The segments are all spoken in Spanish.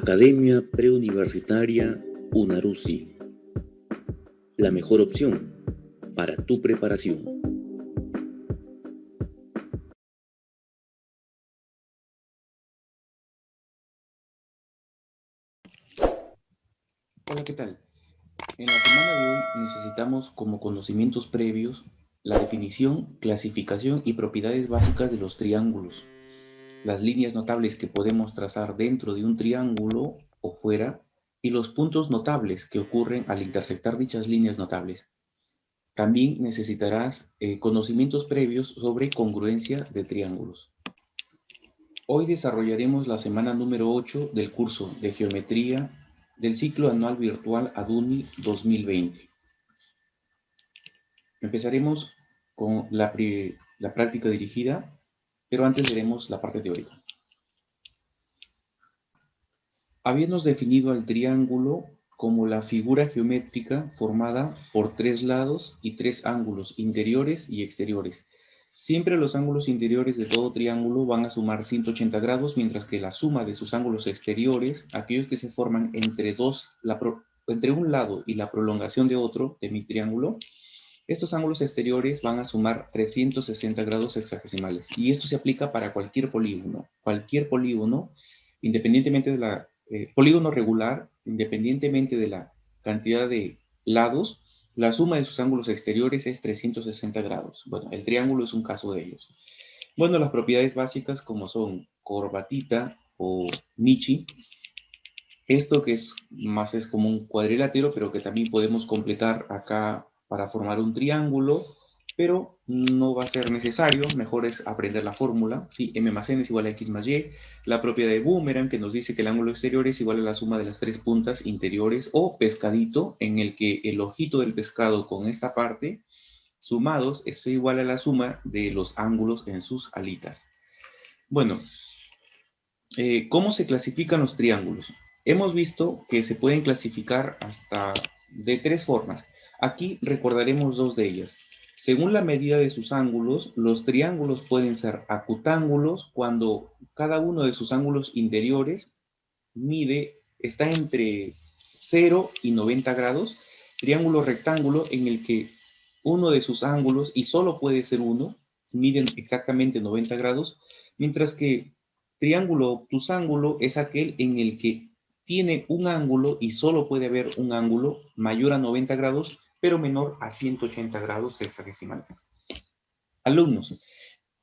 Academia Preuniversitaria UNARUCI, la mejor opción para tu preparación. Hola, ¿qué tal? En la semana de hoy necesitamos como conocimientos previos la definición, clasificación y propiedades básicas de los triángulos, las líneas notables que podemos trazar dentro de un triángulo o fuera y los puntos notables que ocurren al intersectar dichas líneas notables. También necesitarás conocimientos previos sobre congruencia de triángulos. Hoy desarrollaremos la semana número 8 del curso de Geometría del ciclo anual virtual ADUNI 2020. Empezaremos con la práctica dirigida, pero antes veremos la parte teórica. Habiéndonos definido al triángulo como la figura geométrica formada por tres lados y tres ángulos interiores y exteriores. Siempre los ángulos interiores de todo triángulo van a sumar 180 grados, mientras que la suma de sus ángulos exteriores, aquellos que se forman entre un lado y la prolongación de otro, de mi triángulo, estos ángulos exteriores van a sumar 360 grados sexagesimales. Y esto se aplica para cualquier polígono. Cualquier polígono, independientemente de la polígono regular, independientemente de la cantidad de lados, la suma de sus ángulos exteriores es 360 grados. Bueno, el triángulo es un caso de ellos. Bueno, las propiedades básicas como son corbatita o Michi, esto que es como un cuadrilátero, pero que también podemos completar acá para formar un triángulo, pero no va a ser necesario, mejor es aprender la fórmula, ¿sí? M más N es igual a X más Y, la propiedad de boomerang que nos dice que el ángulo exterior es igual a la suma de las tres puntas interiores, o pescadito, en el que el ojito del pescado con esta parte, sumados, es igual a la suma de los ángulos en sus alitas. Bueno, ¿cómo se clasifican los triángulos? Hemos visto que se pueden clasificar hasta de tres formas. Aquí recordaremos dos de ellas. Según la medida de sus ángulos, los triángulos pueden ser acutángulos cuando cada uno de sus ángulos interiores está entre 0 y 90 grados. Triángulo rectángulo en el que uno de sus ángulos, y solo puede ser uno, miden exactamente 90 grados, mientras que triángulo obtusángulo es aquel en el que tiene un ángulo y solo puede haber un ángulo mayor a 90 grados, pero menor a 180 grados sexagesimales. Alumnos,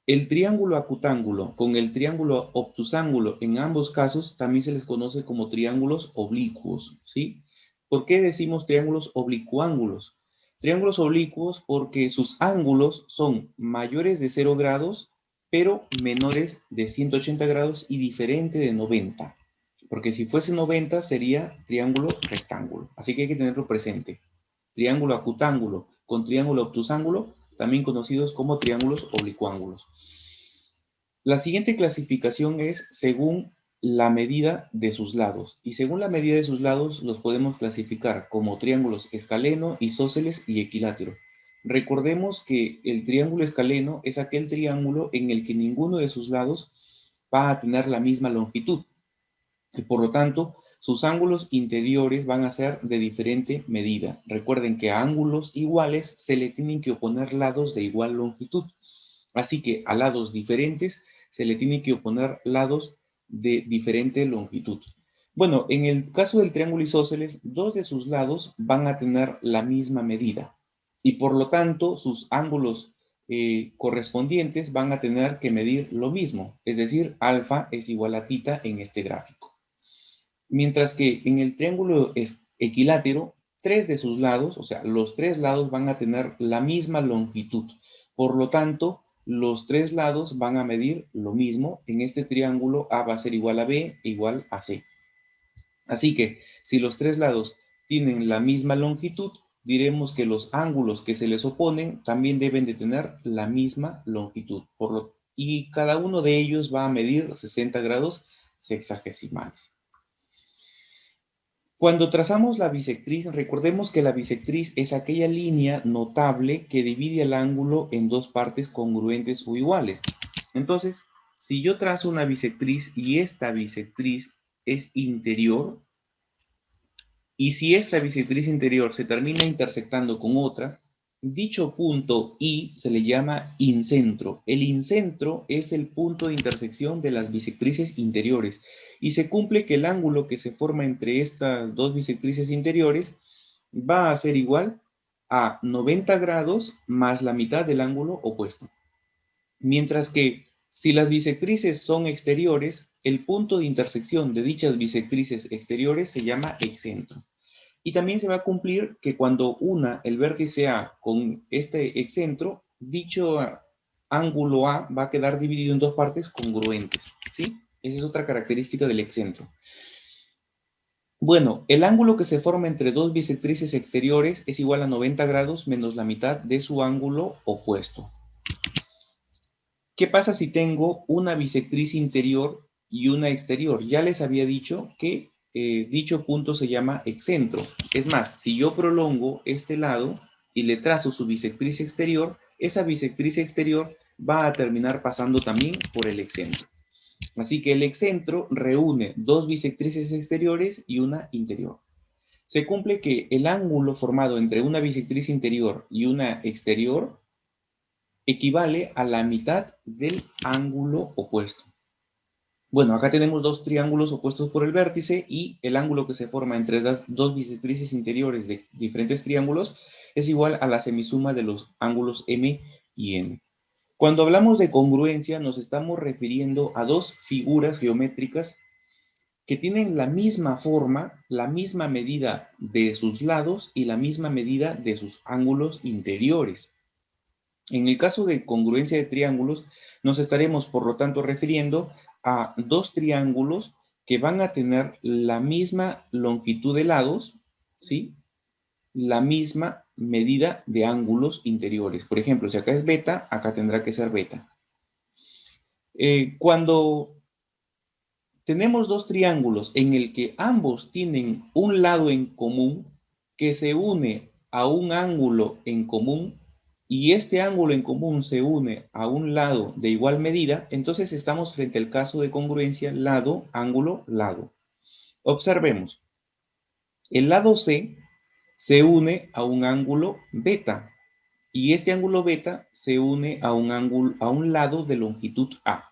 el triángulo acutángulo con el triángulo obtusángulo, en ambos casos, también se les conoce como triángulos oblicuos, ¿sí? ¿Por qué decimos triángulos oblicuángulos? Triángulos oblicuos porque sus ángulos son mayores de 0 grados, pero menores de 180 grados y diferente de 90. Porque si fuese 90 sería triángulo rectángulo. Así que hay que tenerlo presente. Triángulo acutángulo con triángulo obtusángulo, también conocidos como triángulos oblicuángulos. La siguiente clasificación es según la medida de sus lados. Y según la medida de sus lados los podemos clasificar como triángulos escaleno, isósceles y equilátero. Recordemos que el triángulo escaleno es aquel triángulo en el que ninguno de sus lados va a tener la misma longitud. Y por lo tanto, sus ángulos interiores van a ser de diferente medida. Recuerden que a ángulos iguales se le tienen que oponer lados de igual longitud. Así que a lados diferentes se le tiene que oponer lados de diferente longitud. Bueno, en el caso del triángulo isósceles, dos de sus lados van a tener la misma medida y por lo tanto sus ángulos correspondientes van a tener que medir lo mismo, es decir, alfa es igual a tita en este gráfico. Mientras que en el triángulo equilátero, tres de sus lados, o sea, los tres lados van a tener la misma longitud. Por lo tanto, los tres lados van a medir lo mismo. En este triángulo A va a ser igual a B igual a C. Así que si los tres lados tienen la misma longitud, diremos que los ángulos que se les oponen también deben de tener la misma longitud. Y cada uno de ellos va a medir 60 grados sexagesimales. Cuando trazamos la bisectriz, recordemos que la bisectriz es aquella línea notable que divide el ángulo en dos partes congruentes o iguales. Entonces, si yo trazo una bisectriz y esta bisectriz es interior, y si esta bisectriz interior se termina intersectando con otra, dicho punto I se le llama incentro. El incentro es el punto de intersección de las bisectrices interiores, y se cumple que el ángulo que se forma entre estas dos bisectrices interiores va a ser igual a 90 grados más la mitad del ángulo opuesto. Mientras que si las bisectrices son exteriores, el punto de intersección de dichas bisectrices exteriores se llama excentro. Y también se va a cumplir que cuando una el vértice A con este excentro, dicho ángulo A va a quedar dividido en dos partes congruentes, ¿sí? Esa es otra característica del excentro. Bueno, el ángulo que se forma entre dos bisectrices exteriores es igual a 90 grados menos la mitad de su ángulo opuesto. ¿Qué pasa si tengo una bisectriz interior y una exterior? Ya les había dicho que dicho punto se llama excentro. Es más, si yo prolongo este lado y le trazo su bisectriz exterior, esa bisectriz exterior va a terminar pasando también por el excentro. Así que el excentro reúne dos bisectrices exteriores y una interior. Se cumple que el ángulo formado entre una bisectriz interior y una exterior equivale a la mitad del ángulo opuesto. Bueno, acá tenemos dos triángulos opuestos por el vértice, y el ángulo que se forma entre las dos bisectrices interiores de diferentes triángulos es igual a la semisuma de los ángulos M y N. Cuando hablamos de congruencia, nos estamos refiriendo a dos figuras geométricas que tienen la misma forma, la misma medida de sus lados y la misma medida de sus ángulos interiores. En el caso de congruencia de triángulos, nos estaremos, por lo tanto, refiriendo a dos triángulos que van a tener la misma longitud de lados, ¿sí? La misma medida de ángulos interiores. Por ejemplo, si acá es beta, acá tendrá que ser beta. Cuando tenemos dos triángulos en el que ambos tienen un lado en común que se une a un ángulo en común, y este ángulo en común se une a un lado de igual medida, entonces estamos frente al caso de congruencia lado, ángulo, lado. Observemos. El lado C se une a un ángulo beta, y este ángulo beta se une a un lado de longitud A.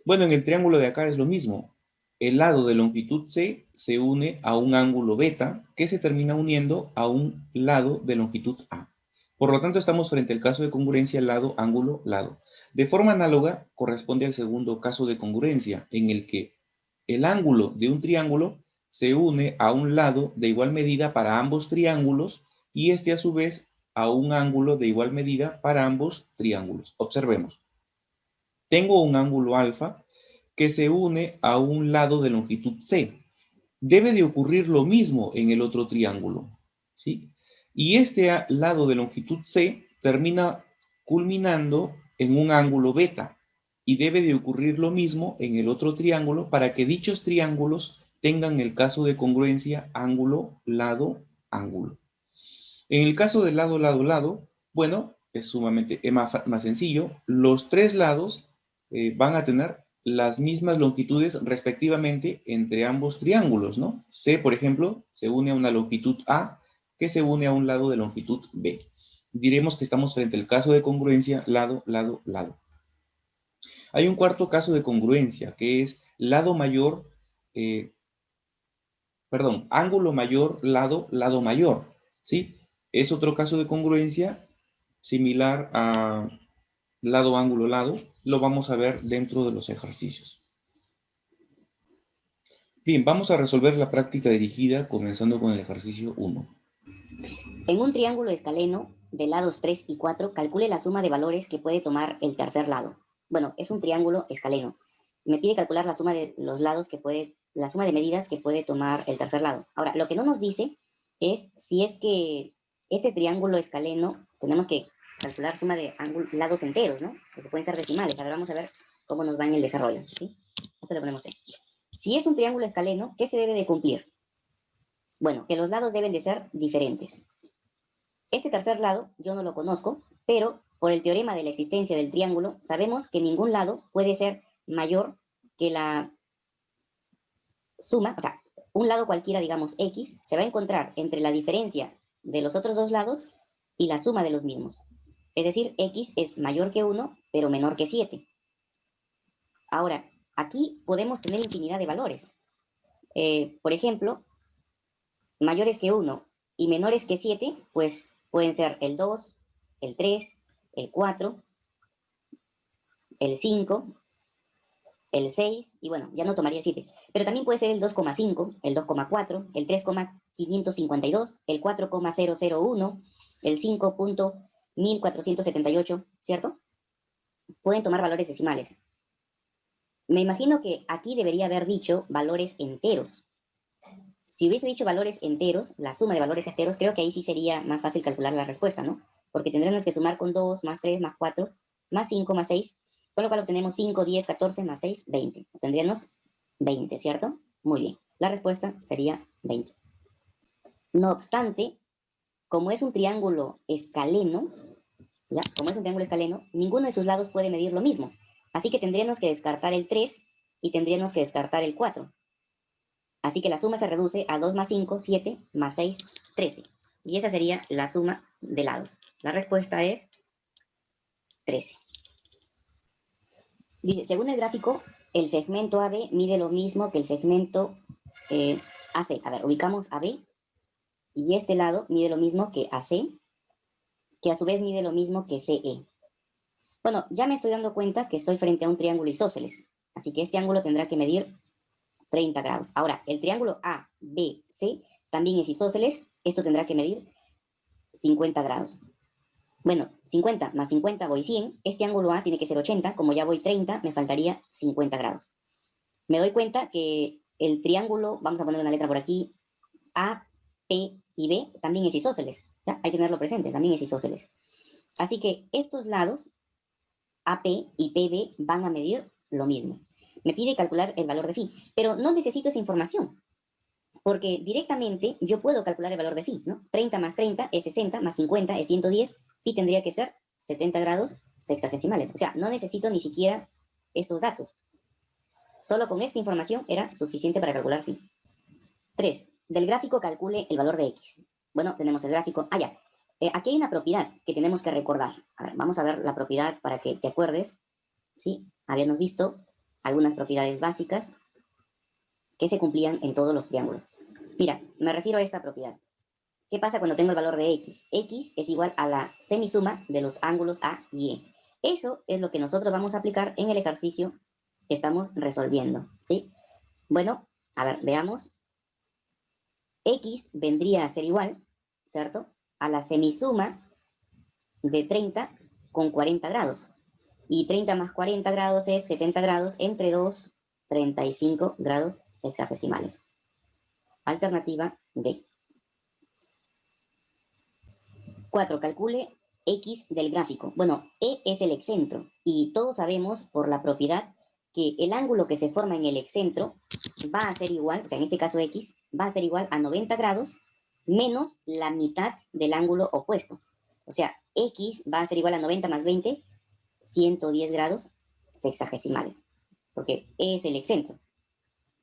Bueno, en el triángulo de acá es lo mismo. El lado de longitud C se une a un ángulo beta que se termina uniendo a un lado de longitud A. Por lo tanto, estamos frente al caso de congruencia lado, ángulo, lado. De forma análoga, corresponde al segundo caso de congruencia, en el que el ángulo de un triángulo se une a un lado de igual medida para ambos triángulos, y este a su vez a un ángulo de igual medida para ambos triángulos. Observemos. Tengo un ángulo alfa que se une a un lado de longitud C. Debe de ocurrir lo mismo en el otro triángulo, ¿sí? Y este lado de longitud C termina culminando en un ángulo beta, y debe de ocurrir lo mismo en el otro triángulo para que dichos triángulos tengan el caso de congruencia ángulo, lado, ángulo. En el caso del lado, lado, lado, bueno, es sumamente más sencillo. Los tres lados van a tener las mismas longitudes respectivamente entre ambos triángulos, ¿no? C, por ejemplo, se une a una longitud A que se une a un lado de longitud B. Diremos que estamos frente al caso de congruencia lado, lado, lado. Hay un cuarto caso de congruencia, que es lado mayor, ángulo mayor, lado, lado mayor, ¿sí? Es otro caso de congruencia similar a lado, ángulo, lado. Lo vamos a ver dentro de los ejercicios. Bien, vamos a resolver la práctica dirigida comenzando con el ejercicio 1. En un triángulo escaleno de lados 3 y 4, calcule la suma de valores que puede tomar el tercer lado. Bueno, es un triángulo escaleno. Me pide calcular la suma de los lados la suma de medidas que puede tomar el tercer lado. Ahora, lo que no nos dice es si es que este triángulo escaleno tenemos que calcular suma de lados enteros, ¿no? Porque pueden ser decimales. A ver, vamos a ver cómo nos va en el desarrollo, ¿sí? Esto le ponemos C. Si es un triángulo escaleno, ¿qué se debe de cumplir? Bueno, que los lados deben de ser diferentes. Este tercer lado yo no lo conozco, pero por el teorema de la existencia del triángulo sabemos que ningún lado puede ser mayor que la suma, o sea, un lado cualquiera, digamos X, se va a encontrar entre la diferencia de los otros dos lados y la suma de los mismos. Es decir, X es mayor que 1, pero menor que 7. Ahora, aquí podemos tener infinidad de valores. Por ejemplo, mayores que 1 y menores que 7, pues pueden ser el 2, el 3, el 4, el 5, el 6, y bueno, ya no tomaría el 7. Pero también puede ser el 2,5, el 2,4, el 3,552, el 4,001, el 5,1478, ¿cierto? Pueden tomar valores decimales. Me imagino que aquí debería haber dicho valores enteros. Si hubiese dicho valores enteros, la suma de valores enteros, creo que ahí sí sería más fácil calcular la respuesta, ¿no? Porque tendremos que sumar con 2, más 3, más 4, más 5, más 6, con lo cual obtenemos 5, 10, 14, más 6, 20. Tendríamos 20, ¿cierto? Muy bien. La respuesta sería 20. No obstante, como es un triángulo escaleno, ¿ya? Como es un triángulo escaleno, ninguno de sus lados puede medir lo mismo. Así que tendríamos que descartar el 3 y tendríamos que descartar el 4. Así que la suma se reduce a 2 más 5, 7, más 6, 13. Y esa sería la suma de lados. La respuesta es 13. Dice, según el gráfico, el segmento AB mide lo mismo que el segmento AC. A ver, ubicamos AB y este lado mide lo mismo que AC, que a su vez mide lo mismo que CE. Bueno, ya me estoy dando cuenta que estoy frente a un triángulo isósceles, así que este ángulo tendrá que medir 30 grados. Ahora, el triángulo ABC también es isósceles, esto tendrá que medir 50 grados. Bueno, 50 más 50 voy 100, este ángulo A tiene que ser 80, como ya voy 30, me faltaría 50 grados. Me doy cuenta que el triángulo, vamos a poner una letra por aquí, A, P y B también es isósceles, ¿ya? Hay que tenerlo presente, también es isósceles. Así que estos lados, AP y PB, van a medir lo mismo. Me pide calcular el valor de phi, pero no necesito esa información, porque directamente yo puedo calcular el valor de phi, ¿no? 30 más 30 es 60, más 50 es 110, phi tendría que ser 70 grados sexagesimales. O sea, no necesito ni siquiera estos datos. Solo con esta información era suficiente para calcular phi. 3. Del gráfico calcule el valor de x. Bueno, tenemos el gráfico. Ah, ya. Aquí hay una propiedad que tenemos que recordar. A ver, vamos a ver la propiedad para que te acuerdes. Sí, habíamos visto algunas propiedades básicas que se cumplían en todos los triángulos. Mira, me refiero a esta propiedad. ¿Qué pasa cuando tengo el valor de x? X es igual a la semisuma de los ángulos A y E. Eso es lo que nosotros vamos a aplicar en el ejercicio que estamos resolviendo, ¿sí? Bueno, a ver, veamos. X vendría a ser igual, ¿cierto?, a la semisuma de 30 con 40 grados. Y 30 más 40 grados es 70 grados entre 2, 35 grados sexagesimales. Alternativa D. 4. Calcule X del gráfico. Bueno, E es el excentro y todos sabemos por la propiedad que el ángulo que se forma en el excentro va a ser igual, o sea, en este caso X, va a ser igual a 90 grados menos la mitad del ángulo opuesto. O sea, X va a ser igual a 90 más 20, 110 grados sexagesimales, porque E es el excentro,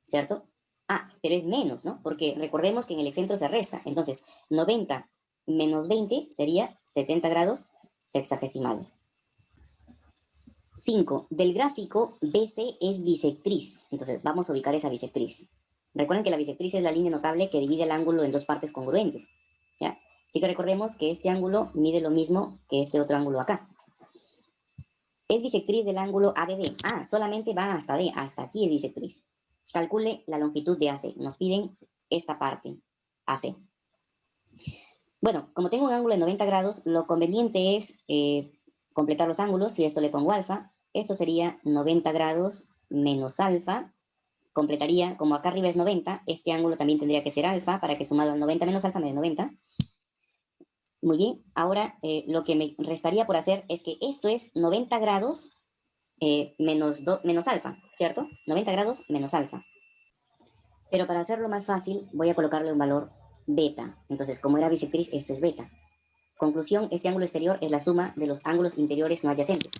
¿cierto? Ah, pero es menos, ¿no? Porque recordemos que en el excentro se resta. Entonces, 90 menos 20 sería 70 grados sexagesimales. 5. Del gráfico, BC es bisectriz. Entonces, vamos a ubicar esa bisectriz. Recuerden que la bisectriz es la línea notable que divide el ángulo en dos partes congruentes, ¿ya? Así que recordemos que este ángulo mide lo mismo que este otro ángulo acá. Es bisectriz del ángulo ABD. Ah, solamente va hasta D. Hasta aquí es bisectriz. Calcule la longitud de AC. Nos piden esta parte, AC. Bueno, como tengo un ángulo de 90 grados, lo conveniente es completar los ángulos. Si esto le pongo alfa, esto sería 90 grados menos alfa. Completaría, como acá arriba es 90, este ángulo también tendría que ser alfa, para que sumado al 90 menos alfa me dé 90. Muy bien, ahora lo que me restaría por hacer es que esto es 90 grados menos alfa, ¿cierto? 90 grados menos alfa. Pero para hacerlo más fácil, voy a colocarle un valor beta. Entonces, como era bisectriz, esto es beta. Conclusión, este ángulo exterior es la suma de los ángulos interiores no adyacentes.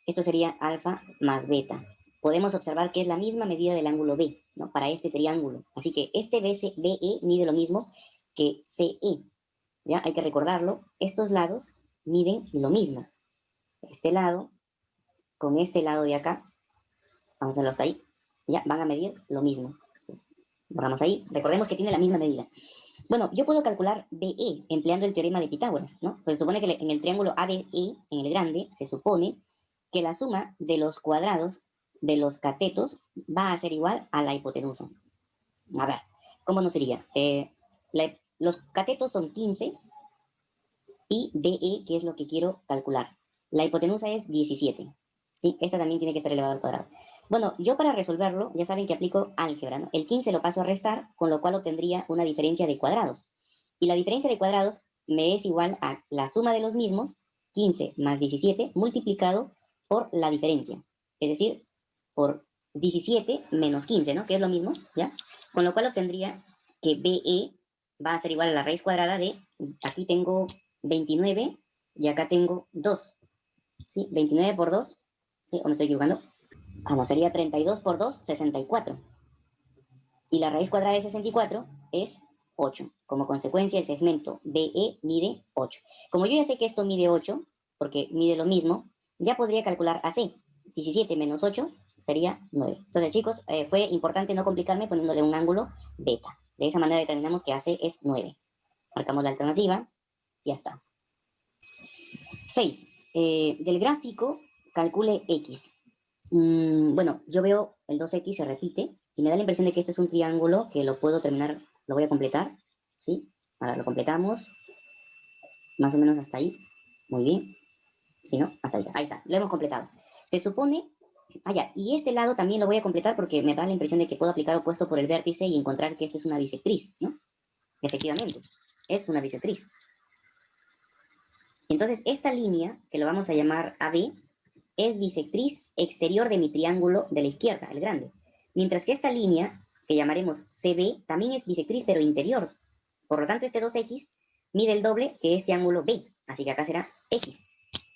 Esto sería alfa más beta. podemos observar que es la misma medida del ángulo B, ¿no? Para este triángulo. Así que este BE mide lo mismo que CE. ¿Ya? Hay que recordarlo. Estos lados miden lo mismo. Este lado con este lado de acá, vamos a hacerlo hasta ahí, ya van a medir lo mismo. Entonces, borramos ahí. Recordemos que tiene la misma medida. Bueno, yo puedo calcular BE empleando el teorema de Pitágoras, ¿no? Pues se supone que en el triángulo ABE, en el grande, se supone que la suma de los cuadrados de los catetos va a ser igual a la hipotenusa. A ver, ¿cómo no sería? Los catetos son 15 y BE, que es lo que quiero calcular. La hipotenusa es 17. ¿Sí? Esta también tiene que estar elevada al cuadrado. Bueno, yo para resolverlo, ya saben que aplico álgebra, ¿no? El 15 lo paso a restar, con lo cual obtendría una diferencia de cuadrados. Y la diferencia de cuadrados me es igual a la suma de los mismos, 15 más 17, multiplicado por la diferencia. Es decir, por 17 menos 15, ¿no? Que es lo mismo, ¿ya? Con lo cual obtendría que BE va a ser igual a la raíz cuadrada de, aquí tengo 29 y acá tengo 2. ¿Sí? 29 por 2, ¿sí? ¿O me estoy equivocando? Ah, no, sería 32 por 2, 64. Y la raíz cuadrada de 64 es 8. Como consecuencia, el segmento BE mide 8. Como yo ya sé que esto mide 8, porque mide lo mismo, ya podría calcular AC. 17 menos 8 sería 9. Entonces, chicos, fue importante no complicarme poniéndole un ángulo beta. De esa manera determinamos que AC es 9. Marcamos la alternativa y ya está. 6. Del gráfico, calcule X. Bueno, yo veo el 2X se repite y me da la impresión de que esto es un triángulo que lo puedo terminar, lo voy a completar, ¿sí? A ver, lo completamos, más o menos hasta ahí. Muy bien. ¿Sí, no? Hasta ahí está. Ahí está, lo hemos completado. Se supone... Ah, ya, y este lado también lo voy a completar porque me da la impresión de que puedo aplicar opuesto por el vértice y encontrar que esto es una bisectriz, ¿no? Efectivamente, es una bisectriz. Entonces, esta línea, que lo vamos a llamar AB, es bisectriz exterior de mi triángulo de la izquierda, el grande. Mientras que esta línea, que llamaremos CB, también es bisectriz, pero interior. Por lo tanto, este 2X mide el doble que este ángulo B. Así que acá será X.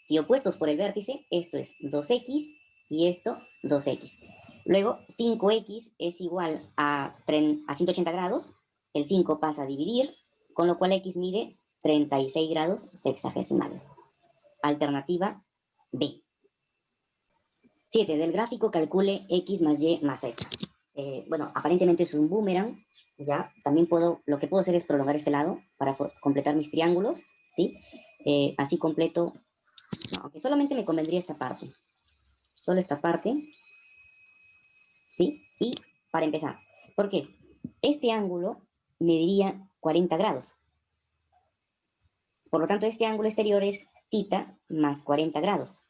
Y opuestos por el vértice, esto es 2X y esto 2X. Luego, 5X es igual a 180 grados. El 5 pasa a dividir, con lo cual X mide 36 grados sexagesimales. Alternativa B. 7. Del gráfico calcule X más Y más Z. Bueno, aparentemente es un boomerang, ¿ya? También lo que puedo hacer es prolongar este lado para completar mis triángulos, ¿sí? Así completo, no, aunque solamente me convendría esta parte. Solo esta parte, ¿sí? Y para empezar, ¿por qué? Este ángulo mediría 40 grados. Por lo tanto, este ángulo exterior es θ más 40 grados.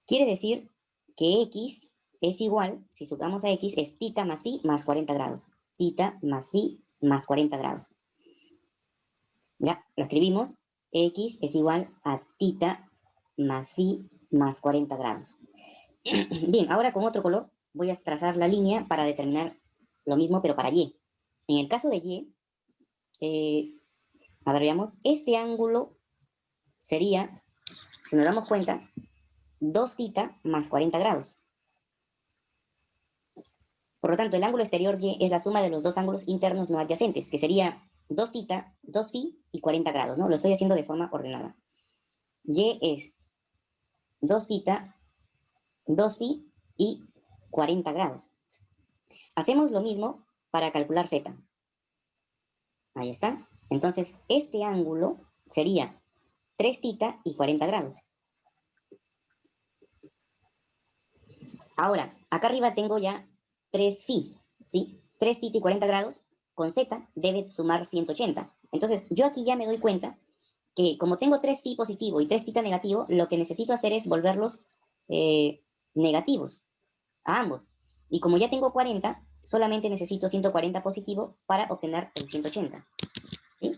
Quiere decir que X es igual, si sumamos a X, es θ más phi más 40 grados. Θ más phi más 40 grados. Ya, lo escribimos. X es igual a θ más phi más 40 grados. Bien, ahora con otro color voy a trazar la línea para determinar lo mismo, pero para Y. En el caso de Y, a ver, veamos, este ángulo sería, si nos damos cuenta, 2θ más 40 grados. Por lo tanto, el ángulo exterior Y es la suma de los dos ángulos internos no adyacentes, que sería 2θ, 2φ y 40 grados, ¿no? Lo estoy haciendo de forma ordenada. Y es 2θ, 2φ y 40 grados. Hacemos lo mismo para calcular Z. Ahí está. Entonces, este ángulo sería 3θ y 40 grados. Ahora, acá arriba tengo ya 3φ, ¿sí? 3θ y 40 grados con Z debe sumar 180. Entonces, yo aquí ya me doy cuenta que como tengo 3φ positivo y 3θ negativo, lo que necesito hacer es volverlos negativos a ambos. Y como ya tengo 40, solamente necesito 140 positivo para obtener el 180. ¿Sí?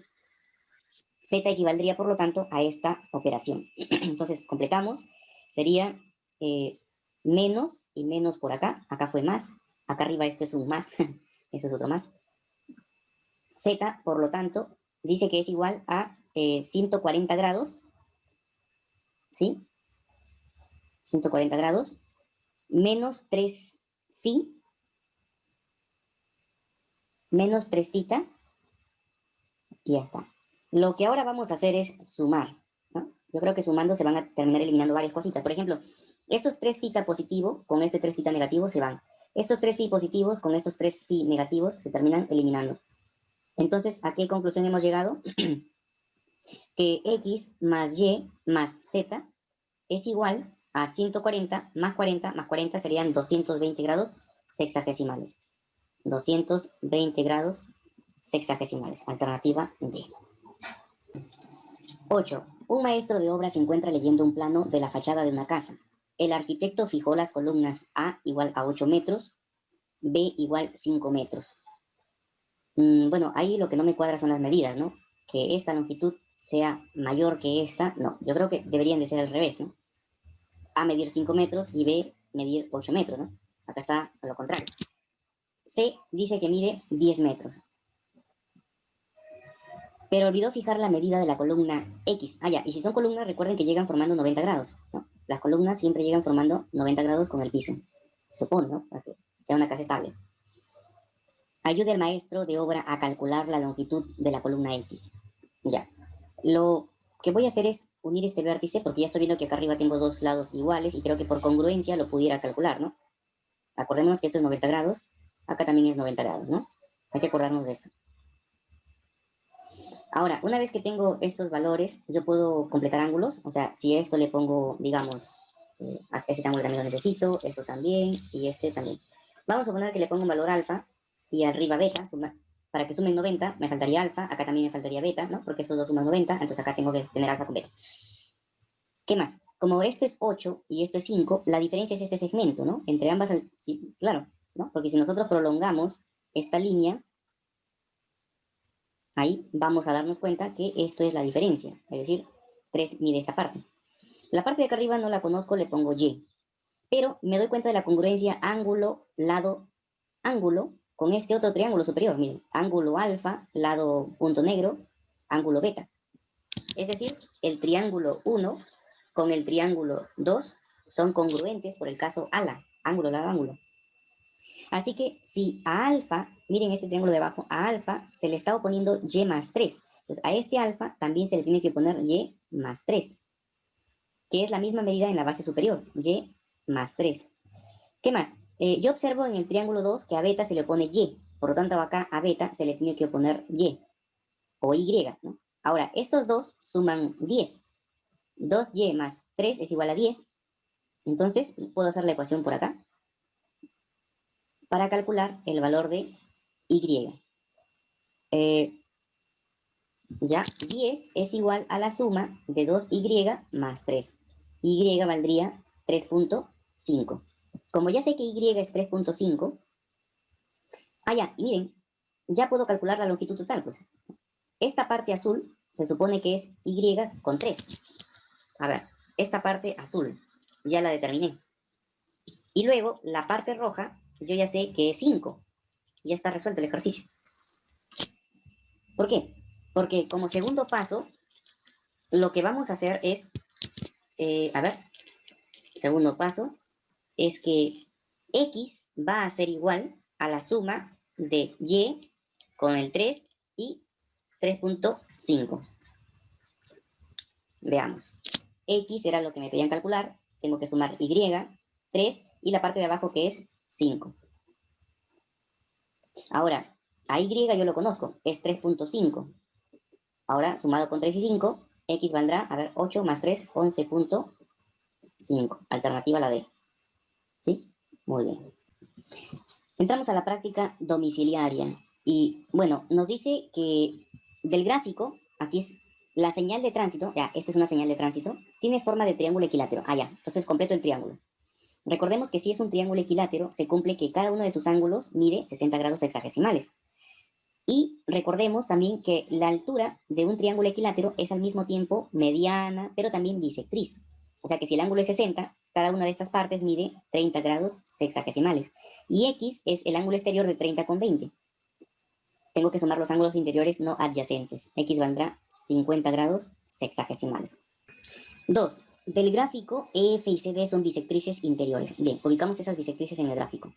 Z equivaldría, por lo tanto, a esta operación. Entonces, completamos. Sería menos y menos por acá. Acá fue más. Acá arriba esto es un más. Eso es otro más. Z, por lo tanto, dice que es igual a 140 grados. ¿Sí? 140 grados menos 3 phi menos 3 tita y ya está. Lo que ahora vamos a hacer es sumar, ¿no? Yo creo que sumando se van a terminar eliminando varias cositas. Por ejemplo, estos 3 tita positivo con este 3 tita negativo se van. Estos 3 phi positivos con estos 3 phi negativos se terminan eliminando. Entonces, ¿a qué conclusión hemos llegado? Que x más y más z es igual a 140 más 40 más 40 serían 220 grados sexagesimales. 220 grados sexagesimales. Alternativa D. 8. Un maestro de obra se encuentra leyendo un plano de la fachada de una casa. El arquitecto fijó las columnas A igual a 8 metros, B igual 5 metros. Bueno, ahí lo que no me cuadra son las medidas, ¿no? Que esta longitud sea mayor que esta, no, yo creo que deberían de ser al revés, ¿no? A medir 5 metros y B medir 8 metros, ¿no? Acá está a lo contrario. C dice que mide 10 metros. Pero olvidó fijar la medida de la columna X. Ah, ya, y si son columnas, recuerden que llegan formando 90 grados, ¿no? Las columnas siempre llegan formando 90 grados con el piso. Supone, ¿no? Para que sea una casa estable. Ayude al maestro de obra a calcular la longitud de la columna X. Ya. Lo que voy a hacer es unir este vértice, porque ya estoy viendo que acá arriba tengo dos lados iguales y creo que por congruencia lo pudiera calcular, ¿no? Acordémonos que esto es 90 grados, acá también es 90 grados, ¿no? Hay que acordarnos de esto. Ahora, una vez que tengo estos valores, yo puedo completar ángulos. O sea, si esto le pongo, digamos, este ángulo también lo necesito, esto también y este también. Vamos a suponer que le pongo un valor alfa y arriba beta, para que sumen 90, me faltaría alfa, acá también me faltaría beta, ¿no? Porque estos dos suman 90, entonces acá tengo que tener alfa con beta. ¿Qué más? Como esto es 8 y esto es 5, la diferencia es este segmento, ¿no? Entre ambas, sí, claro, ¿no? Porque si nosotros prolongamos esta línea, ahí vamos a darnos cuenta que esto es la diferencia, es decir, 3 mide esta parte. La parte de acá arriba no la conozco, le pongo Y. Pero me doy cuenta de la congruencia ángulo, lado, ángulo, con este otro triángulo superior. Miren, ángulo alfa, lado punto negro, ángulo beta. Es decir, el triángulo 1 con el triángulo 2 son congruentes por el caso ala, ángulo, lado, ángulo. Así que si a alfa, miren este triángulo de abajo, a alfa se le está oponiendo y más 3. Entonces a este alfa también se le tiene que poner y más 3, que es la misma medida en la base superior, y más 3. ¿Qué más? Yo observo en el triángulo 2 que a beta se le opone y, por lo tanto acá a beta se le tiene que oponer y, o y, ¿no? Ahora, estos dos suman 10. 2y más 3 es igual a 10. Entonces, puedo hacer la ecuación por acá para calcular el valor de y. Ya, 10 es igual a la suma de 2y más 3. Y valdría 3.5. Como ya sé que y es 3.5, ya, y miren, ya puedo calcular la longitud total, pues. Esta parte azul se supone que es y con 3. A ver, esta parte azul, ya la determiné. Y luego, la parte roja, yo ya sé que es 5. Ya está resuelto el ejercicio. ¿Por qué? Porque como segundo paso, lo que vamos a hacer es, segundo paso, es que x va a ser igual a la suma de y con el 3 y 3.5. Veamos. X era lo que me pedían calcular. Tengo que sumar y, 3, y la parte de abajo que es 5. Ahora, a y yo lo conozco, es 3.5. Ahora, sumado con 3 y 5, x valdrá, 8 más 3, 11.5. Alternativa a la D. ¿Sí? Muy bien. Entramos a la práctica domiciliaria. Y, bueno, nos dice que del gráfico, aquí es la señal de tránsito, ya, esto es una señal de tránsito, tiene forma de triángulo equilátero. Ya, entonces completo el triángulo. Recordemos que si es un triángulo equilátero, se cumple que cada uno de sus ángulos mide 60 grados sexagesimales. Y recordemos también que la altura de un triángulo equilátero es al mismo tiempo mediana, pero también bisectriz. O sea que si el ángulo es 60, cada una de estas partes mide 30 grados sexagesimales. Y X es el ángulo exterior de 30 con 20. Tengo que sumar los ángulos interiores no adyacentes. X valdrá 50 grados sexagesimales. 2. del gráfico, EF y CD son bisectrices interiores. Bien, ubicamos esas bisectrices en el gráfico.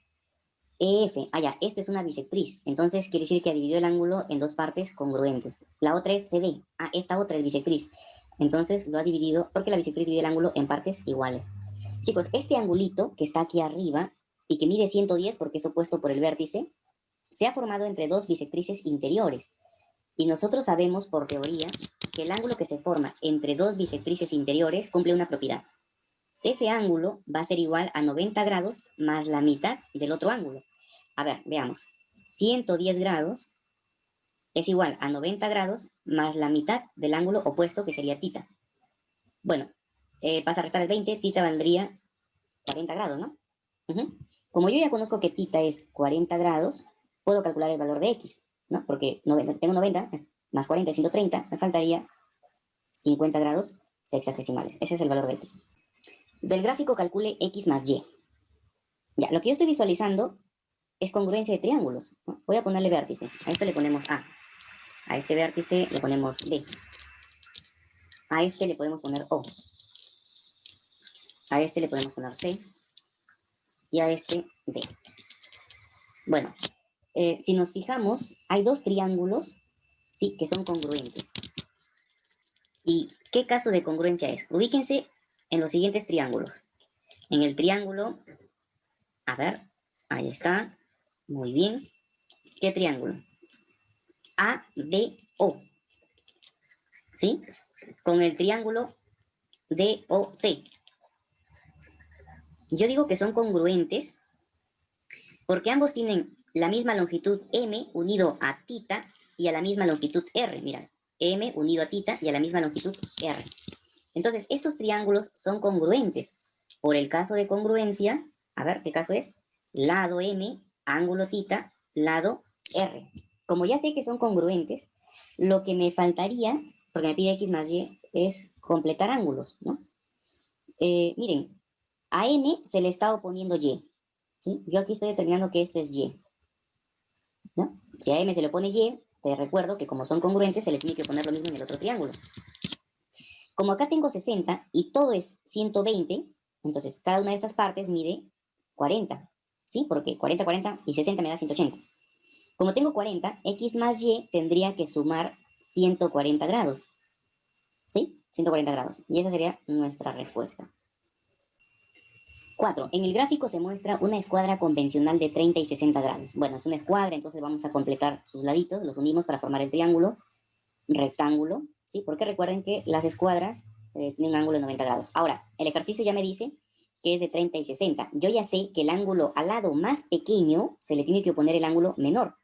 EF, ya, esta es una bisectriz, entonces quiere decir que ha dividido el ángulo en dos partes congruentes. La otra es CD, esta otra es bisectriz, entonces lo ha dividido porque la bisectriz divide el ángulo en partes iguales. Chicos, este angulito que está aquí arriba y que mide 110 porque es opuesto por el vértice, se ha formado entre dos bisectrices interiores. Y nosotros sabemos por teoría que el ángulo que se forma entre dos bisectrices interiores cumple una propiedad. Ese ángulo va a ser igual a 90 grados más la mitad del otro ángulo. A ver, veamos. 110 grados es igual a 90 grados más la mitad del ángulo opuesto, que sería tita. Bueno, pasa a restar el 20, tita valdría 40 grados, ¿no? Como yo ya conozco que tita es 40 grados, puedo calcular el valor de x, ¿no? Porque tengo 90 más 40 es 130, me faltaría 50 grados sexagesimales. Ese es el valor de x. Del gráfico calcule x más y. Ya, lo que yo estoy visualizando es congruencia de triángulos, ¿no? Voy a ponerle vértices. A esto le ponemos A. A este vértice le ponemos B. A este le podemos poner O. A este le podemos poner C. Y a este D. Bueno, si nos fijamos, hay dos triángulos, sí, que son congruentes. ¿Y qué caso de congruencia es? Ubíquense en los siguientes triángulos. En el triángulo, a ver, ahí está, muy bien. ¿Qué triángulo? ABO, ¿sí? Con el triángulo DOC. Yo digo que son congruentes porque ambos tienen la misma longitud M unido a tita y a la misma longitud R. Mira, M unido a tita y a la misma longitud R. Entonces, estos triángulos son congruentes. Por el caso de congruencia, a ver, ¿qué caso es? Lado M, ángulo tita, lado R. Como ya sé que son congruentes, lo que me faltaría, porque me pide x más y, es completar ángulos, ¿no? Miren, a M se le está oponiendo y, ¿sí? Yo aquí estoy determinando que esto es y, ¿no? Si a M se le opone y, te recuerdo que como son congruentes, se le tiene que poner lo mismo en el otro triángulo. Como acá tengo 60 y todo es 120, entonces cada una de estas partes mide 40, ¿sí? Porque 40, 40 y 60 me da 180. Como tengo 40, x más y tendría que sumar 140 grados, ¿sí? 140 grados. Y esa sería nuestra respuesta. 4. En el gráfico se muestra una escuadra convencional de 30 y 60 grados. Bueno, es una escuadra, entonces vamos a completar sus laditos, los unimos para formar el triángulo, rectángulo, ¿sí? Porque recuerden que las escuadras tienen un ángulo de 90 grados. Ahora, el ejercicio ya me dice que es de 30 y 60. Yo ya sé que el ángulo al lado más pequeño se le tiene que oponer el ángulo menor.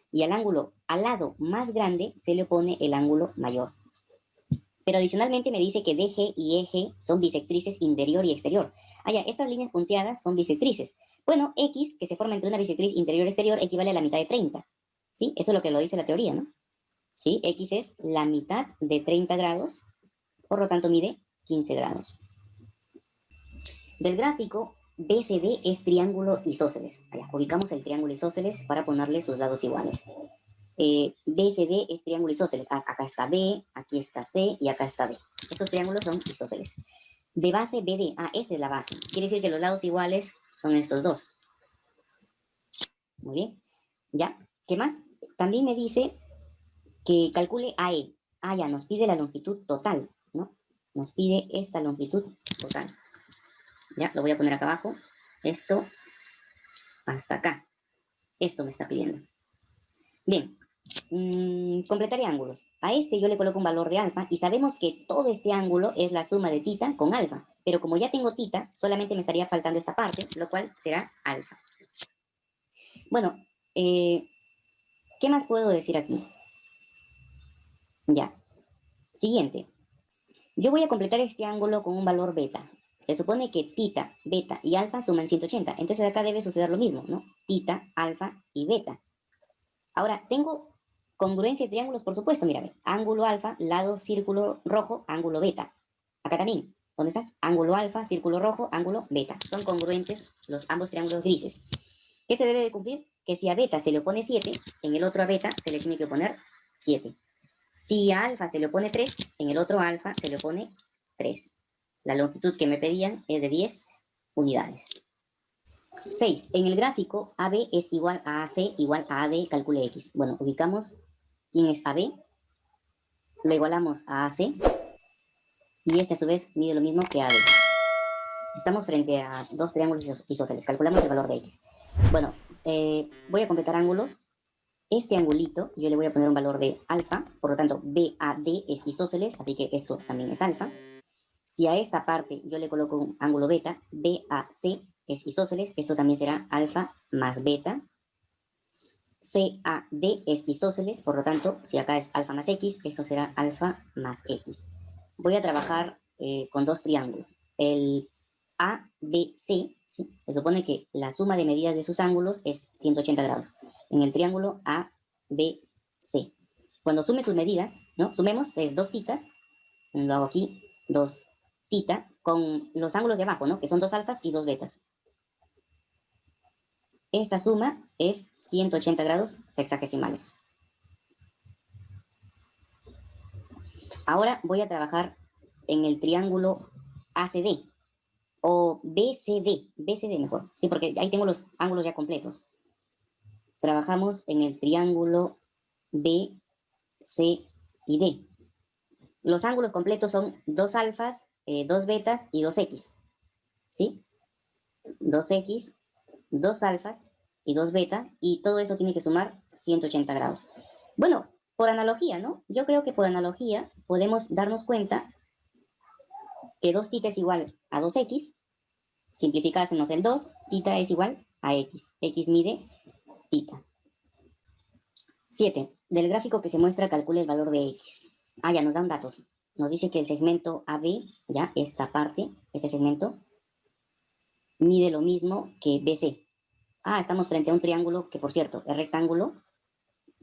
Y al ángulo al lado más grande se le opone el ángulo mayor. Pero adicionalmente me dice que DG y EG son bisectrices interior y exterior. Ya, estas líneas punteadas son bisectrices. Bueno, X, que se forma entre una bisectriz interior y exterior, equivale a la mitad de 30. ¿Sí? Eso es lo que lo dice la teoría, ¿no? ¿Sí? X es la mitad de 30 grados, por lo tanto mide 15 grados. Del gráfico, BCD es triángulo isósceles. Ubicamos el triángulo isósceles para ponerle sus lados iguales. BCD es triángulo isósceles. Acá está B, aquí está C y acá está D. Estos triángulos son isósceles. De base BD, esta es la base. Quiere decir que los lados iguales son estos dos. Muy bien. ¿Ya? ¿Qué más? También me dice que calcule AE. Ya, nos pide la longitud total, ¿no? Nos pide esta longitud total. Ya, lo voy a poner acá abajo. Esto hasta acá. Esto me está pidiendo. Bien. Completaré ángulos. A este yo le coloco un valor de alfa y sabemos que todo este ángulo es la suma de tita con alfa. Pero como ya tengo tita, solamente me estaría faltando esta parte, lo cual será alfa. Bueno, ¿qué más puedo decir aquí? Ya. Siguiente. Yo voy a completar este ángulo con un valor beta. Se supone que tita, beta y alfa suman 180. Entonces acá debe suceder lo mismo, ¿no? Tita, alfa y beta. Ahora, tengo congruencia de triángulos, por supuesto. Mira, ángulo alfa, lado círculo rojo, ángulo beta. Acá también. ¿Dónde estás? Ángulo alfa, círculo rojo, ángulo beta. Son congruentes los ambos triángulos grises. ¿Qué se debe de cumplir? Que si a beta se le opone 7, en el otro a beta se le tiene que oponer 7. Si a alfa se le opone 3, en el otro alfa se le opone 3. La longitud que me pedían es de 10 unidades. 6. En el gráfico, AB es igual a AC igual a AD, calcule X. Bueno, ubicamos quién es AB, lo igualamos a AC, y este a su vez mide lo mismo que AD. Estamos frente a dos triángulos isósceles. Calculamos el valor de X. Bueno, voy a completar ángulos. Este angulito, yo le voy a poner un valor de alfa, por lo tanto, BAD es isósceles, así que esto también es alfa. Si a esta parte yo le coloco un ángulo beta, BAC es isósceles, esto también será alfa más beta. CAD es isósceles, por lo tanto, si acá es alfa más X, esto será alfa más X. Voy a trabajar con dos triángulos. El ABC, ¿sí? Se supone que la suma de medidas de sus ángulos es 180 grados. En el triángulo ABC. Cuando sume sus medidas, ¿no? Sumemos, es 2 titas, lo hago aquí, 2 tita, con los ángulos de abajo, ¿no? Que son 2 alfas y 2 betas. Esta suma es 180 grados sexagesimales. Ahora voy a trabajar en el triángulo ACD o BCD mejor, sí, porque ahí tengo los ángulos ya completos. Trabajamos en el triángulo B, C y D. Los ángulos completos son 2 alfas, 2 betas y 2x, ¿sí? 2x, 2 alfas y 2 betas, y todo eso tiene que sumar 180 grados. Bueno, por analogía, ¿no? Yo creo que por analogía podemos darnos cuenta que 2 tita es igual a 2x, simplificásemos el 2, tita es igual a x, x mide tita. 7. Del gráfico que se muestra, calcule el valor de x. Ah, ya nos dan datos. Nos dice que el segmento AB, ya, esta parte, este segmento, mide lo mismo que BC. Ah, estamos frente a un triángulo que, por cierto, es rectángulo,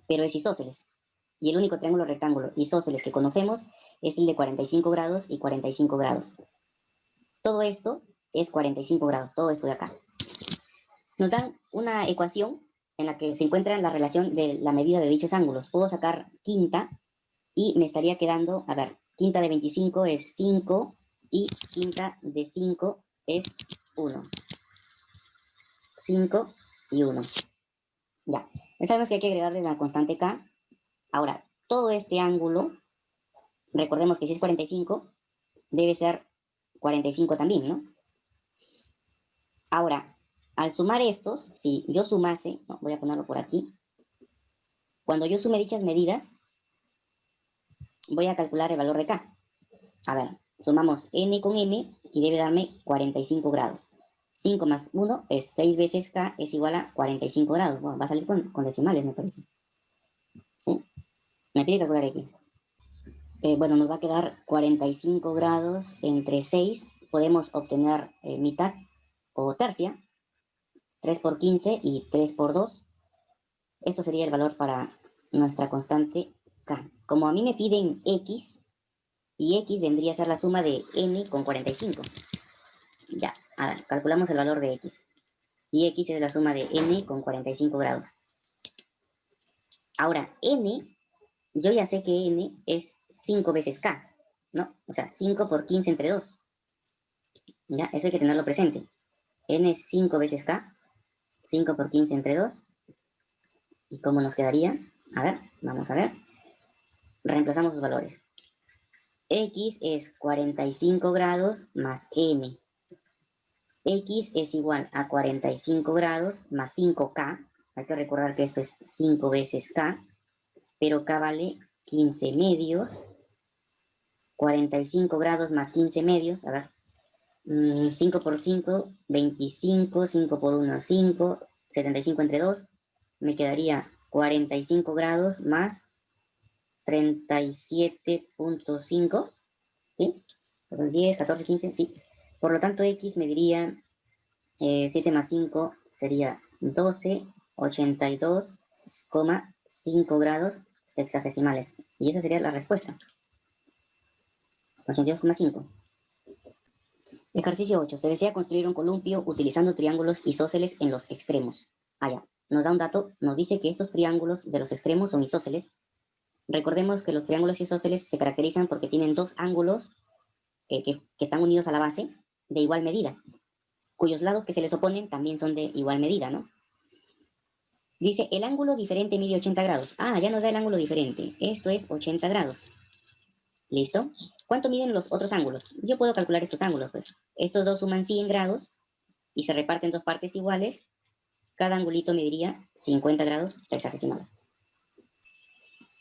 pero es isósceles. Y el único triángulo rectángulo isósceles que conocemos es el de 45 grados y 45 grados. Todo esto es 45 grados, todo esto de acá. Nos dan una ecuación en la que se encuentra la relación de la medida de dichos ángulos. Puedo sacar quinta y me estaría quedando, a ver, quinta de 25 es 5 y quinta de 5 es 1. 5 y 1. Ya, sabemos que hay que agregarle la constante K. Ahora, todo este ángulo, recordemos que si es 45, debe ser 45 también, ¿no? Ahora, al sumar estos, si yo sumase, no, voy a ponerlo por aquí, cuando yo sume dichas medidas, voy a calcular el valor de K. A ver, sumamos N con M y debe darme 45 grados. 5 más 1 es 6 veces K es igual a 45 grados. Bueno, va a salir con decimales, me parece. ¿Sí? Me pide calcular X. Bueno, nos va a quedar 45 grados entre 6. Podemos obtener mitad o tercia. 3 por 15 y 3 por 2. Esto sería el valor para nuestra constante K. Como a mí me piden X, y X vendría a ser la suma de N con 45. Ya, a ver, calculamos el valor de X. Y X es la suma de N con 45 grados. Ahora, N, yo ya sé que N es 5 veces K, ¿no? O sea, 5 por 15 entre 2. Ya, eso hay que tenerlo presente. N es 5 veces K, 5 por 15 entre 2. ¿Y cómo nos quedaría? A ver, vamos a ver. Reemplazamos los valores. X es 45 grados más N. X es igual a 45 grados más 5K. Hay que recordar que esto es 5 veces K, pero K vale 15 medios. 45 grados más 15 medios, a ver, 5 por 5, 25, 5 por 1, 5, 75 entre 2, me quedaría 45 grados más 37.5, ¿sí? 10, 14, 15, sí. Por lo tanto, X me diría 7 más 5 sería 12, 82,5 grados sexagesimales. Y esa sería la respuesta. 82,5. Ejercicio 8. Se desea construir un columpio utilizando triángulos isósceles en los extremos. Ya. Nos da un dato, nos dice que estos triángulos de los extremos son isósceles. Recordemos que los triángulos isósceles se caracterizan porque tienen dos ángulos que están unidos a la base de igual medida, cuyos lados que se les oponen también son de igual medida, ¿no? Dice, el ángulo diferente mide 80 grados. Ah, ya nos da el ángulo diferente. Esto es 80 grados. ¿Listo? ¿Cuánto miden los otros ángulos? Yo puedo calcular estos ángulos, pues. Estos dos suman 100 grados y se reparten en dos partes iguales. Cada angulito mediría 50 grados sexagesimales.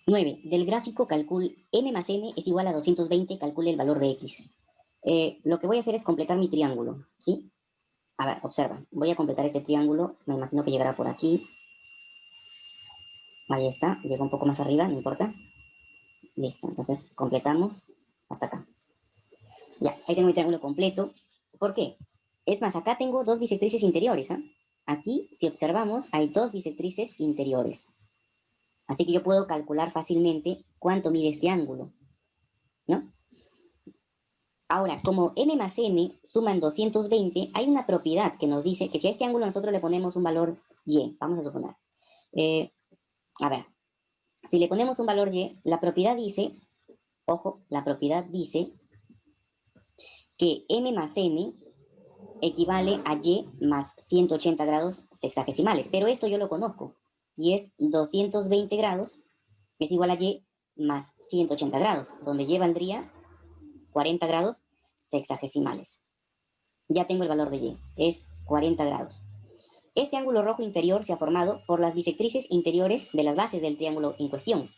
9. Del gráfico calcule m más n es igual a 220, calcule el valor de x. Lo que voy a hacer es completar mi triángulo, ¿sí? A ver, observa. Voy a completar este triángulo. Me imagino que llegará por aquí. Ahí está. Llega un poco más arriba, no importa. Listo. Entonces, completamos hasta acá. Ya, ahí tengo mi triángulo completo. ¿Por qué? Es más, acá tengo dos bisectrices interiores, ¿ah? Aquí, si observamos, hay dos bisectrices interiores. Así que yo puedo calcular fácilmente cuánto mide este ángulo, ¿no? Ahora, como m más n suman 220, hay una propiedad que nos dice que si a este ángulo nosotros le ponemos un valor y, vamos a suponer. A ver, si le ponemos un valor y, la propiedad dice, ojo, la propiedad dice que m más n equivale a y más 180 grados sexagesimales. Pero esto yo lo conozco, y es 220 grados es igual a y más 180 grados, donde y valdría 40 grados sexagesimales. Ya tengo el valor de y, es 40 grados. Este ángulo rojo inferior se ha formado por las bisectrices interiores de las bases del triángulo en cuestión.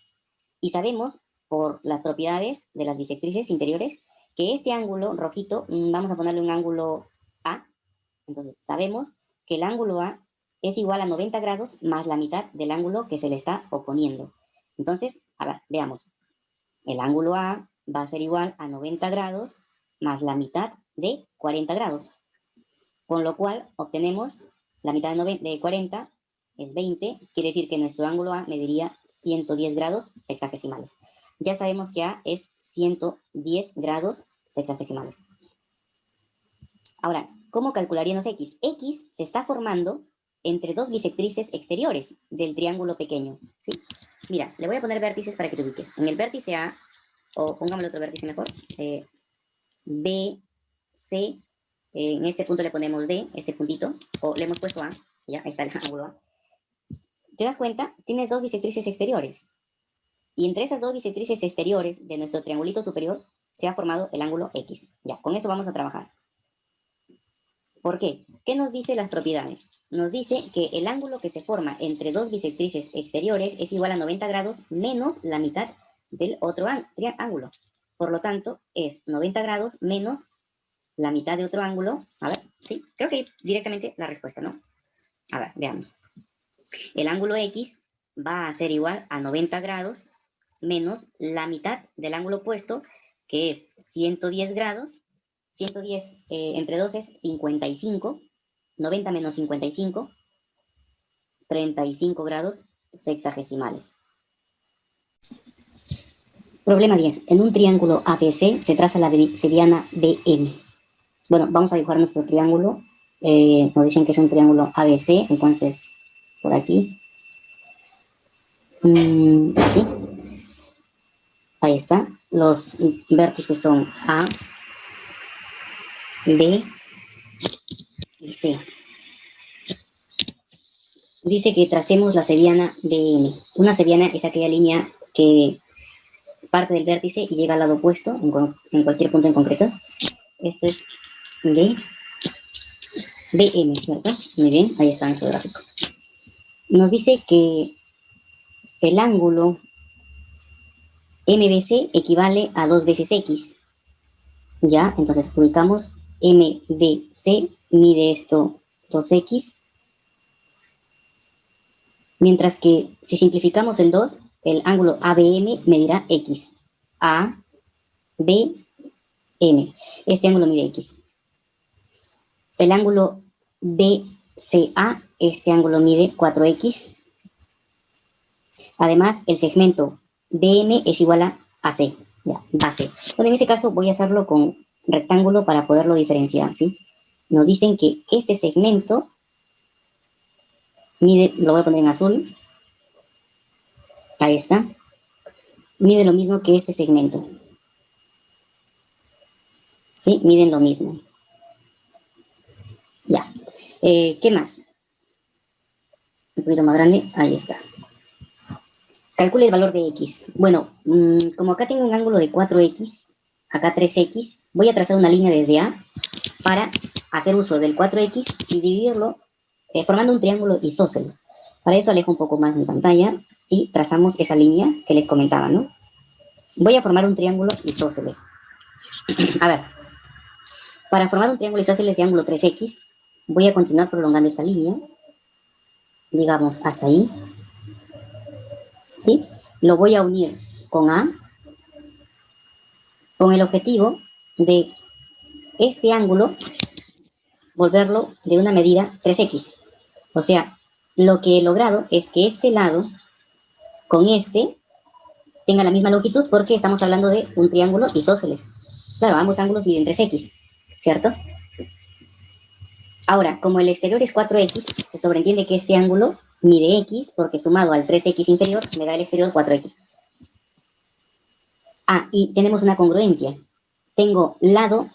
Y sabemos, por las propiedades de las bisectrices interiores, que este ángulo rojito, vamos a ponerle un ángulo A. Entonces, sabemos que el ángulo A es igual a 90 grados más la mitad del ángulo que se le está oponiendo. Entonces, a ver, veamos. El ángulo A va a ser igual a 90 grados más la mitad de 40 grados. Con lo cual, obtenemos la mitad de 40 es 20. Quiere decir que nuestro ángulo A mediría 110 grados sexagesimales. Ya sabemos que A es 110 grados sexagesimales. Ahora, ¿cómo calcularíamos X? X se está formando entre dos bisectrices exteriores del triángulo pequeño, ¿sí? Mira, le voy a poner vértices para que te ubiques. En el vértice A, o pongámosle otro vértice mejor, B, C, en este punto le ponemos D, este puntito, o le hemos puesto A, ya, ahí está el ángulo A. ¿Te das cuenta? Tienes dos bisectrices exteriores. Y entre esas dos bisectrices exteriores de nuestro triangulito superior se ha formado el ángulo X. Ya, con eso vamos a trabajar. ¿Por qué? ¿Qué nos dice las propiedades? Nos dice que el ángulo que se forma entre dos bisectrices exteriores es igual a 90 grados menos la mitad del otro ángulo. Por lo tanto, es 90 grados menos la mitad de otro ángulo. A ver, sí, creo que directamente la respuesta, ¿no? A ver, veamos. El ángulo X va a ser igual a 90 grados menos la mitad del ángulo opuesto, que es 110 grados. 110 entre 2 es 55. 90 menos 55, 35 grados sexagesimales. Problema 10. En un triángulo ABC se traza la mediana BM. Bueno, vamos a dibujar nuestro triángulo. Nos dicen que es un triángulo ABC, entonces por aquí. Así. Ahí está. Los vértices son A, B y C. Dice que tracemos la cebiana BM. Una cebiana es aquella línea que parte del vértice y llega al lado opuesto en cualquier punto en concreto. Esto es BM, ¿cierto? Muy bien, ahí está nuestro gráfico. Nos dice que el ángulo MBC equivale a 2 veces X. Ya, entonces ubicamos MBC, mide esto 2X. Mientras que si simplificamos el 2, el ángulo ABM medirá X. ABM. Este ángulo mide X. El ángulo BCA, este ángulo mide 4X. Además, el segmento BM es igual a AC, ya, base. Bueno, en ese caso voy a hacerlo con rectángulo para poderlo diferenciar, ¿sí? Nos dicen que este segmento mide, lo voy a poner en azul. Ahí está. Mide lo mismo que este segmento. ¿sí? Miden lo mismo. Ya. ¿Qué más? Un poquito más grande, ahí está. Calcule el valor de x. Bueno, como acá tengo un ángulo de 4x, acá 3x, voy a trazar una línea desde A para hacer uso del 4x y dividirlo formando un triángulo isósceles. Para eso alejo un poco más mi pantalla y trazamos esa línea que les comentaba, ¿no? Voy a formar un triángulo isósceles. A ver, para formar un triángulo isósceles de ángulo 3x, voy a continuar prolongando esta línea, digamos hasta ahí, ¿sí? Lo voy a unir con A, con el objetivo de este ángulo volverlo de una medida 3x. O sea, lo que he logrado es que este lado con este tenga la misma longitud porque estamos hablando de un triángulo isósceles. Claro, ambos ángulos miden 3x, ¿cierto? Ahora, como el exterior es 4x, se sobreentiende que este ángulo mide x porque sumado al 3x inferior me da el exterior 4x. Ah, y tenemos una congruencia. Tengo lado,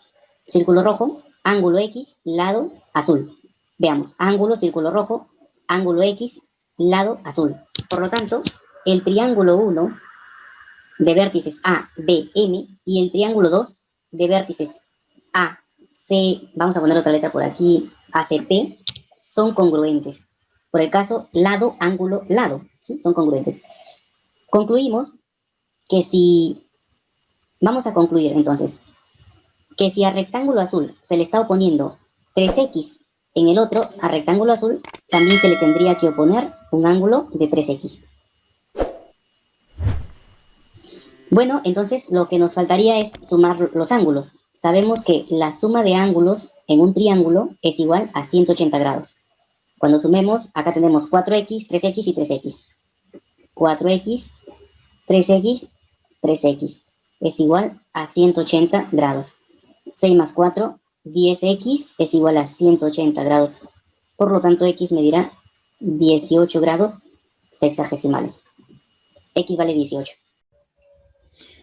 círculo rojo, ángulo x, lado azul. Veamos, ángulo, círculo rojo, ángulo x, lado azul. Por lo tanto, el triángulo 1 de vértices A, B, M y el triángulo 2 de vértices A, C, vamos a poner otra letra por aquí, ACP, son congruentes. Por el caso lado, ángulo, lado, ¿sí? Son congruentes. Concluimos que si, vamos a concluir entonces, que si a rectángulo azul se le está oponiendo 3x en el otro, a rectángulo azul también se le tendría que oponer un ángulo de 3x. Bueno, entonces lo que nos faltaría es sumar los ángulos. Sabemos que la suma de ángulos en un triángulo es igual a 180 grados. Cuando sumemos, acá tenemos 4x, 3x y 3x. 4x, 3x, 3x. Es igual a 180 grados. 6 más 4, 10x es igual a 180 grados. Por lo tanto, x medirá 18 grados sexagesimales. X vale 18.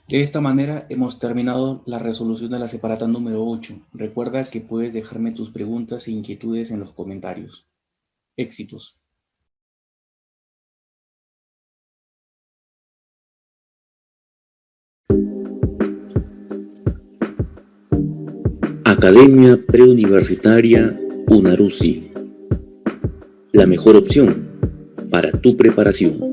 De esta manera hemos terminado la resolución de la separata número 8. Recuerda que puedes dejarme tus preguntas e inquietudes en los comentarios. Éxitos. Academia Preuniversitaria UNARUCY. La mejor opción para tu preparación.